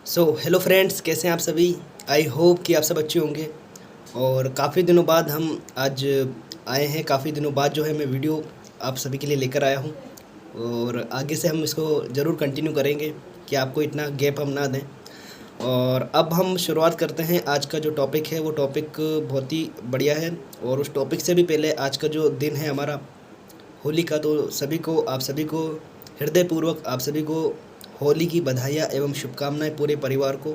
Hello friends, कैसे हैं आप सभी। आई होप कि आप सब अच्छे होंगे। और काफ़ी दिनों बाद हम आज आए हैं। काफ़ी दिनों बाद जो है मैं वीडियो आप सभी के लिए लेकर आया हूँ। और आगे से हम इसको ज़रूर कंटिन्यू करेंगे कि आपको इतना गैप हम ना दें। और अब हम शुरुआत करते हैं। आज का जो टॉपिक है वो टॉपिक बहुत ही बढ़िया है। और उस टॉपिक से भी पहले आज का जो दिन है हमारा होली का, तो आप सभी को हृदयपूर्वक आप सभी को होली की बधाइयाँ एवं शुभकामनाएं। पूरे परिवार को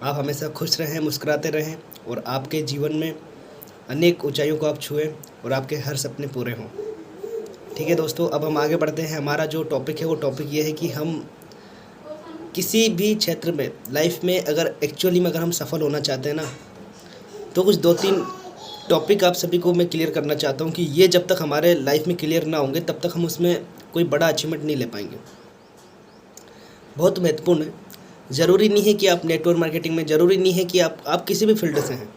आप हमेशा खुश रहें, मुस्कुराते रहें और आपके जीवन में अनेक ऊंचाइयों को आप छुएं और आपके हर सपने पूरे हों। ठीक है दोस्तों, अब हम आगे बढ़ते हैं। हमारा जो टॉपिक है वो टॉपिक ये है कि हम किसी भी क्षेत्र में लाइफ में अगर हम सफल होना चाहते हैं ना, तो कुछ 2-3 टॉपिक आप सभी को मैं क्लियर करना चाहता हूँ कि ये जब तक हमारे लाइफ में क्लियर ना होंगे तब तक हम उसमें कोई बड़ा अचीवमेंट नहीं ले पाएंगे। बहुत महत्वपूर्ण है। ज़रूरी नहीं है कि आप नेटवर्क मार्केटिंग में, ज़रूरी नहीं है कि आप किसी भी फील्ड से हैं।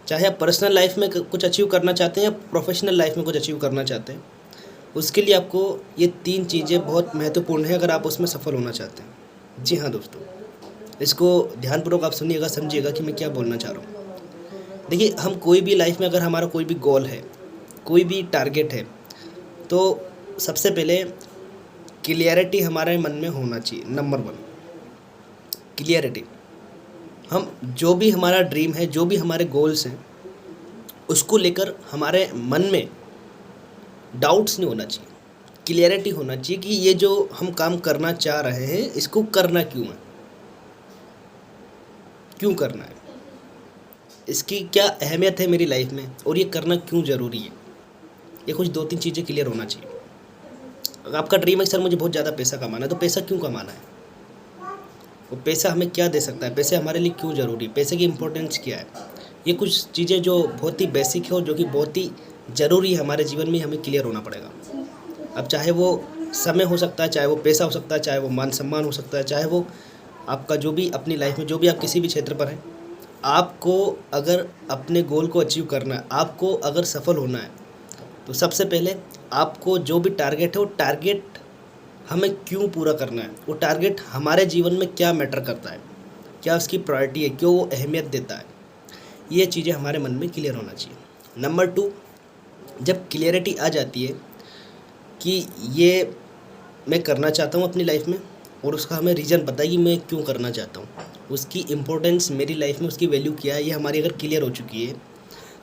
चाहे आप पर्सनल लाइफ में कुछ अचीव करना चाहते हैं या प्रोफेशनल लाइफ में कुछ अचीव करना चाहते हैं, उसके लिए आपको ये 3 चीज़ें बहुत महत्वपूर्ण है अगर आप उसमें सफल होना चाहते हैं। जी हाँ दोस्तों, इसको ध्यानपूर्वक आप सुनिएगा, समझिएगा कि मैं क्या बोलना चाह रहा हूँ। देखिए, हम कोई भी लाइफ में अगर हमारा कोई भी गोल है, कोई भी टारगेट है, तो सबसे पहले क्लियरिटी हमारे मन में होना चाहिए। Number 1 clarity. हम जो भी हमारा ड्रीम है, जो भी हमारे गोल्स हैं, उसको लेकर हमारे मन में डाउट्स नहीं होना चाहिए। क्लियरिटी होना चाहिए कि ये जो हम काम करना चाह रहे हैं इसको करना क्यों है, क्यों करना है, इसकी क्या अहमियत है मेरी लाइफ में और ये करना क्यों ज़रूरी है। ये कुछ 2-3 चीज़ें क्लियर होना चाहिए। अगर आपका ड्रीम है सर मुझे बहुत ज़्यादा पैसा कमाना है, तो पैसा क्यों कमाना है, वो पैसा हमें क्या दे सकता है, पैसे हमारे लिए क्यों ज़रूरी है, पैसे की इम्पोर्टेंस क्या है। ये कुछ चीज़ें जो बहुत ही बेसिक है और जो कि बहुत ही ज़रूरी है हमारे जीवन में, हमें क्लियर होना पड़ेगा। अब चाहे वो समय हो सकता है, चाहे वो पैसा हो सकता है, चाहे वो मान सम्मान हो सकता है, चाहे वो आपका जो भी अपनी लाइफ में जो भी आप किसी भी क्षेत्र पर हैं, आपको अगर अपने गोल को अचीव करना है, आपको अगर सफल होना है, तो सबसे पहले आपको जो भी टारगेट है वो टारगेट हमें क्यों पूरा करना है, वो टारगेट हमारे जीवन में क्या मैटर करता है, क्या उसकी प्रायोरिटी है, क्यों वो अहमियत देता है, ये चीज़ें हमारे मन में क्लियर होना चाहिए। नंबर 2, जब क्लियरिटी आ जाती है कि ये मैं करना चाहता हूँ अपनी लाइफ में और उसका हमें रीज़न पता है कि मैं क्यों करना चाहता हूँ, उसकी इम्पोर्टेंस मेरी लाइफ में, उसकी वैल्यू क्या है, ये हमारी अगर क्लियर हो चुकी है,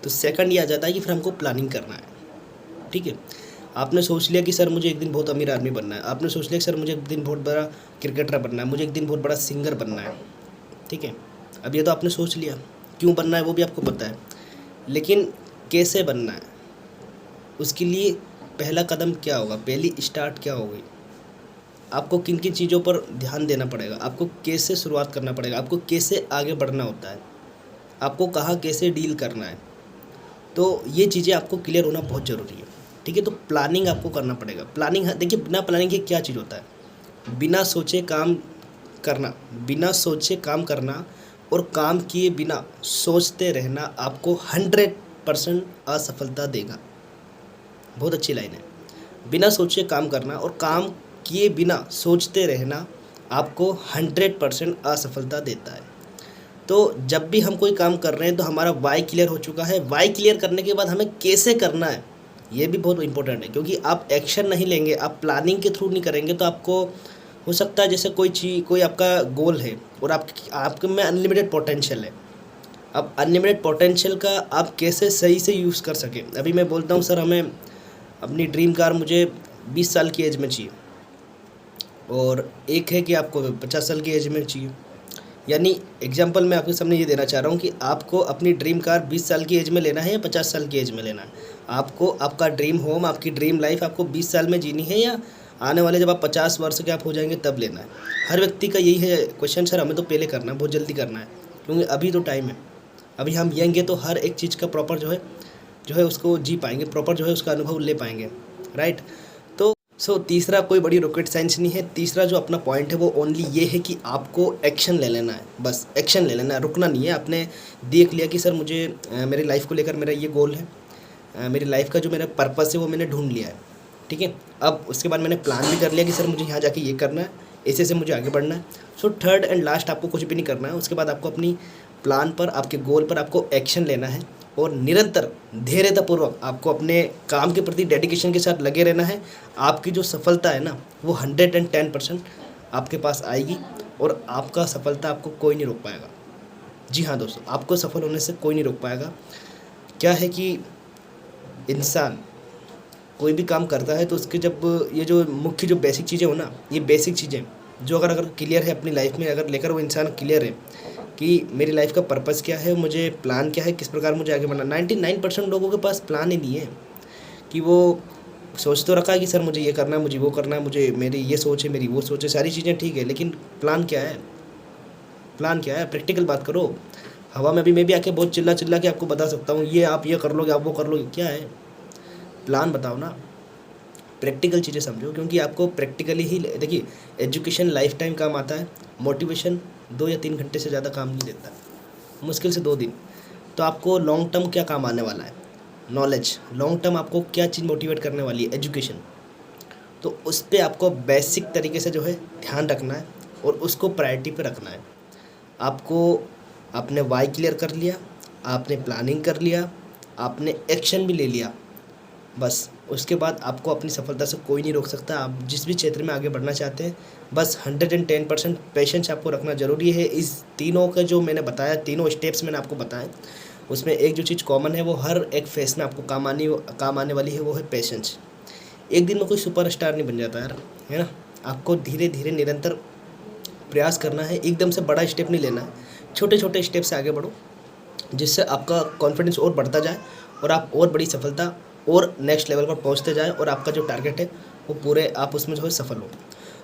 तो सेकंड ये आ जाता है कि फिर हमको प्लानिंग करना है। ठीक है, आपने सोच लिया कि सर मुझे एक दिन बहुत अमीर आदमी बनना है, आपने सोच लिया कि सर मुझे एक दिन बहुत बड़ा क्रिकेटर बनना है, मुझे एक दिन बहुत बड़ा सिंगर बनना है। ठीक है, अब ये तो आपने सोच लिया, क्यों बनना है वो भी आपको पता है, लेकिन कैसे बनना है, उसके लिए पहला कदम क्या होगा, पहली स्टार्ट क्या होगी, आपको किन किन चीज़ों पर ध्यान देना पड़ेगा, आपको कैसे शुरुआत करना पड़ेगा, आपको कैसे आगे बढ़ना होता है, आपको कहाँ कैसे डील करना है, तो ये चीज़ें आपको क्लियर होना बहुत ज़रूरी है। ठीक है, तो प्लानिंग आपको करना पड़ेगा। प्लानिंग, देखिए बिना प्लानिंग के क्या चीज़ होता है, बिना सोचे काम करना, बिना सोचे काम करना और काम किए बिना सोचते रहना आपको 100% असफलता देगा। बहुत अच्छी लाइन है। बिना सोचे काम करना और काम किए बिना सोचते रहना आपको 100% असफलता देता है। तो जब भी हम कोई काम कर रहे हैं तो हमारा वाई क्लियर हो चुका है। वाई क्लियर करने के बाद हमें कैसे करना है ये भी बहुत इंपॉर्टेंट है, क्योंकि आप एक्शन नहीं लेंगे, आप प्लानिंग के थ्रू नहीं करेंगे, तो आपको हो सकता है जैसे कोई आपका गोल है और आपके में अनलिमिटेड पोटेंशियल है। अब अनलिमिटेड पोटेंशियल का आप कैसे सही से यूज़ कर सकें। अभी मैं बोलता हूँ सर हमें अपनी ड्रीम कार मुझे 20 साल की एज में चाहिए और एक है कि आपको 50 साल की एज में चाहिए। यानी एग्जांपल मैं आपके सामने ये देना चाह रहा हूँ कि आपको अपनी ड्रीम कार 20 साल की एज में लेना है या 50 साल की एज में लेना है। आपको आपका ड्रीम होम, आपकी ड्रीम लाइफ आपको 20 साल में जीनी है या आने वाले जब आप 50 वर्ष के आप हो जाएंगे तब लेना है। हर व्यक्ति का यही है क्वेश्चन, सर हमें तो पहले करना है, बहुत जल्दी करना है, क्योंकि अभी तो टाइम है, अभी हम यंग है, तो हर एक चीज़ का प्रॉपर जो है उसको जी पाएंगे, प्रॉपर जो है उसका अनुभव ले पाएंगे, राइट। तो तीसरा कोई बड़ी रॉकेट साइंस नहीं है। तीसरा जो अपना पॉइंट है वो ओनली ये है कि आपको एक्शन ले लेना है, बस एक्शन ले लेना है, रुकना नहीं है। आपने देख लिया कि सर मुझे मेरी लाइफ को लेकर मेरा ये गोल है, मेरी लाइफ का जो मेरा पर्पस है वो मैंने ढूंढ लिया है। ठीक है, अब उसके बाद मैंने प्लान भी कर लिया कि सर मुझे यहाँ जाके ये करना है, ऐसे से मुझे आगे बढ़ना है। सो थर्ड एंड लास्ट, आपको कुछ भी नहीं करना है। उसके बाद आपको अपनी प्लान पर, आपके गोल पर आपको एक्शन लेना है और निरंतर धैर्यतापूर्वक आपको अपने काम के प्रति डेडिकेशन के साथ लगे रहना है। आपकी जो सफलता है ना, वो 110% आपके पास आएगी और आपका सफलता आपको कोई नहीं रोक पाएगा। जी हाँ दोस्तों, आपको सफल होने से कोई नहीं रोक पाएगा। क्या है कि इंसान कोई भी काम करता है तो उसके जब ये जो मुख्य जो बेसिक चीज़ें हो ना, ये बेसिक चीज़ें जो अगर क्लियर है अपनी लाइफ में, अगर लेकर वो इंसान क्लियर है कि मेरी लाइफ का पर्पस क्या है, मुझे प्लान क्या है, किस प्रकार मुझे आगे बढ़ना। 99% लोगों के पास प्लान ही नहीं है कि वो सोच तो रखा है कि सर मुझे ये करना है, मुझे वो करना है, मुझे मेरी ये सोच है, मेरी वो सोच है, सारी चीज़ें ठीक है, लेकिन प्लान क्या है? प्लान क्या है? प्रैक्टिकल बात करो। हवा में भी मैं भी आके बहुत चिल्ला चिल्ला के आपको बता सकता हूँ, ये आप ये कर लोगे, आप वो कर लोगे, क्या है? प्लान बताओ ना। प्रैक्टिकल चीज़ें समझो, क्योंकि आपको प्रैक्टिकली ही देखिए, एजुकेशन लाइफ टाइम काम आता है, मोटिवेशन 2 या 3 घंटे से ज़्यादा काम नहीं देता, मुश्किल से 2 दिन। तो आपको लॉन्ग टर्म क्या काम आने वाला है? नॉलेज। लॉन्ग टर्म आपको क्या चीज़ मोटिवेट करने वाली है? एजुकेशन। तो उस पर आपको बेसिक तरीके से जो है ध्यान रखना है और उसको प्रायोरिटी पे रखना है। आपको आपने वाई क्लियर कर लिया, आपने प्लानिंग कर लिया, आपने एक्शन भी ले लिया, बस उसके बाद आपको अपनी सफलता से कोई नहीं रोक सकता। आप जिस भी क्षेत्र में आगे बढ़ना चाहते हैं, बस 110% पेशेंस आपको रखना ज़रूरी है। इस तीनों का जो मैंने बताया, तीनों स्टेप्स मैंने आपको बताए, उसमें एक जो चीज़ कॉमन है, वो हर एक फेस में आपको काम आने वाली है, वो है पेशेंस। एक दिन में कोई सुपरस्टार नहीं बन जाता यार, है ना। आपको धीरे धीरे निरंतर प्रयास करना है, एकदम से बड़ा स्टेप नहीं लेना है, छोटे छोटे स्टेप से आगे बढ़ो, जिससे आपका कॉन्फिडेंस और बढ़ता जाए और आप और बड़ी सफलता और नेक्स्ट लेवल पर पहुंचते जाएं और आपका जो टारगेट है वो पूरे आप उसमें जो है सफल हो।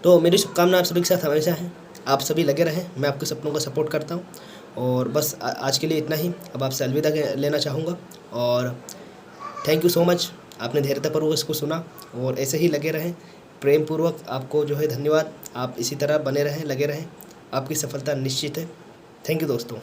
तो मेरी शुभकामना आप सभी के साथ हमेशा है, आप सभी लगे रहें, मैं आपके सपनों का सपोर्ट करता हूँ। और बस आज के लिए इतना ही, अब आपसे अलविदा लेना चाहूँगा। और थैंक यू सो मच, आपने धैर्यतापूर्वक इसको सुना और ऐसे ही लगे रहें प्रेम पूर्वक। आपको जो है धन्यवाद, आप इसी तरह बने रहें, लगे रहें, आपकी सफलता निश्चित है। थैंक यू दोस्तों।